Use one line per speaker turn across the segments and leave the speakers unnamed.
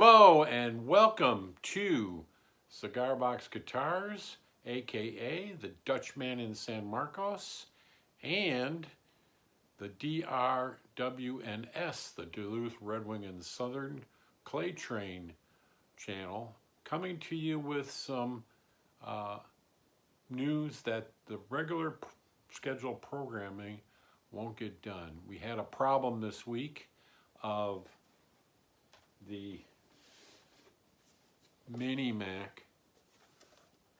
Hello and welcome to Cigar Box Guitars, aka the Dutchman in San Marcos, and the DRWNS, the Duluth Red Wing and Southern Clay Train channel, coming to you with some uh, news that the regular scheduled programming won't get done. We had a problem this week of the Mini Mac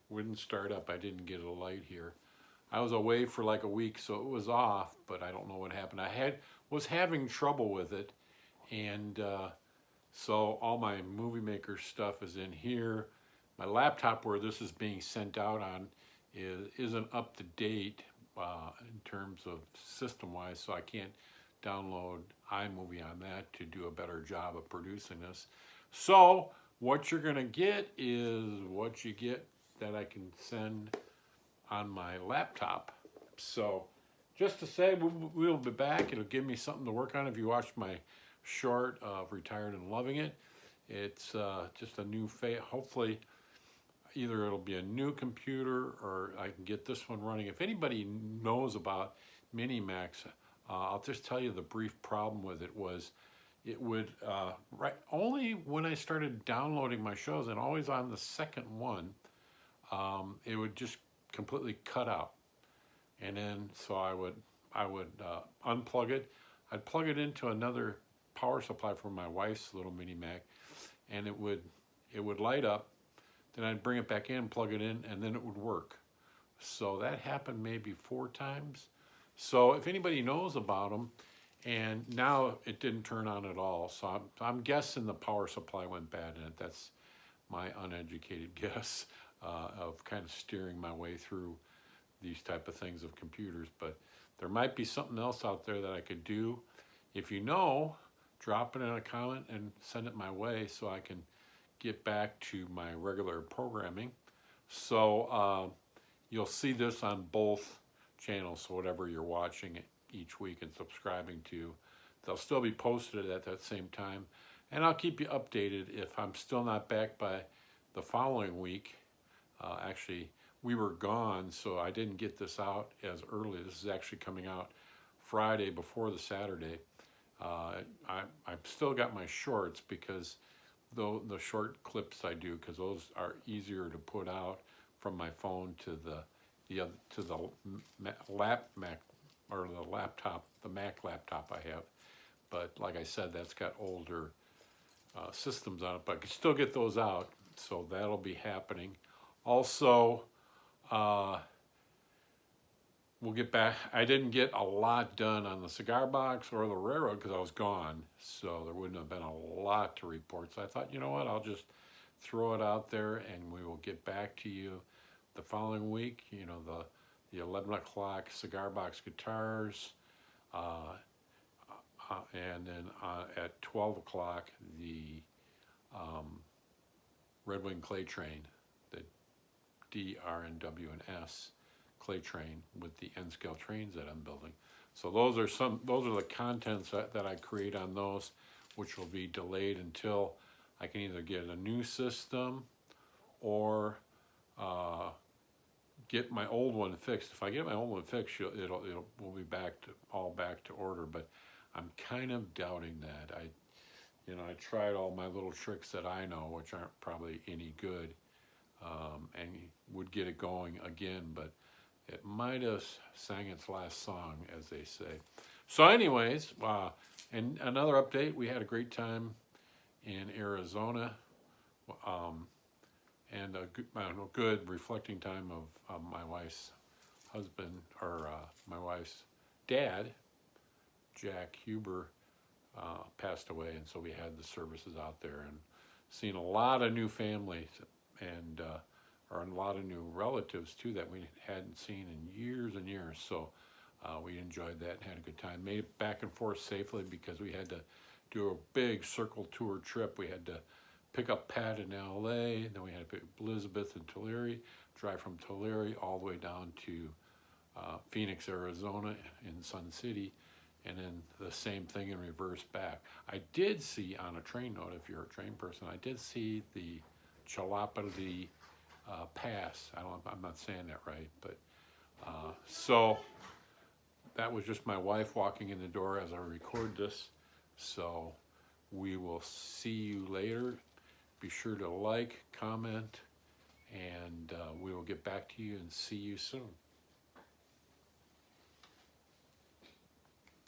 wouldn't start up. I didn't get a light here. I was away for like a week, so it was off, but I don't know what happened. I was having trouble with it, and so all my movie maker stuff is in here. My laptop where this is being sent out on isn't up to date in terms of system-wise, so I can't download iMovie on that to do a better job of producing this. So what you're gonna get is what you get that I can send on my laptop. So just to say, we'll be back. It'll give me something to work on. If you watched my short of Retired and Loving It, it's just a new phase. Hopefully either it'll be a new computer or I can get this one running. If anybody knows about Mini Macs, I'll just tell you the brief problem with it was it would, only when I started downloading my shows, and always on the second one, it would just completely cut out. And then, so I would unplug it. I'd plug it into another power supply from my wife's little Mini Mac, and it would light up. Then I'd bring it back in, plug it in, and then it would work. So that happened maybe 4 times. So if anybody knows about them, and now it didn't turn on at all. So I'm guessing the power supply went bad in it. That's my uneducated guess of kind of steering my way through these type of things of computers. But there might be something else out there that I could do. If you know, drop it in a comment and send it my way so I can get back to my regular programming. So you'll see this on both channels, so whatever you're watching each week and subscribing to, they'll still be posted at that same time. And I'll keep you updated if I'm still not back by the following week. Actually, we were gone, so I didn't get this out as early. This is actually coming out Friday before the Saturday. I've still got my shorts because the short clips I do, because those are easier to put out from my phone to the Mac or the laptop, the Mac laptop I have. But like I said, that's got older systems on it, but I can still get those out. So that'll be happening. Also, we'll get back. I didn't get a lot done on the cigar box or the railroad because I was gone, so there wouldn't have been a lot to report. So I thought, you know what, I'll just throw it out there and we will get back to you the following week. You know, the 11 o'clock cigar box guitars, and then at 12 o'clock the Red Wing Clay Train, the DRNW&S clay train with the N-scale trains that I'm building. So those are the contents that I create on those, which will be delayed until I can either get a new system or get my old one fixed. If I get my old one fixed, we'll be back to order. But I'm kind of doubting that. I tried all my little tricks that I know, which aren't probably any good, and would get it going again, but it might have sang its last song, as they say. So anyways, and another update, we had a great time in Arizona, and a good reflecting time of my wife's husband, or my wife's dad, Jack Huber, passed away, and so we had the services out there and seen a lot of new families and or a lot of new relatives too that we hadn't seen in years and years. So we enjoyed that and had a good time. Made it back and forth safely because we had to do a big circle tour trip. We had to pick up Pat in LA, then we had to pick up Elizabeth in Tulare, drive from Tulare all the way down to Phoenix, Arizona in Sun City, and then the same thing in reverse back. I did see on a train note, if you're a train person, I did see the Chalapalli pass. I'm not saying that right, but so that was just my wife walking in the door as I record this. So we will see you later. Be sure to like, comment, and we will get back to you and see you soon.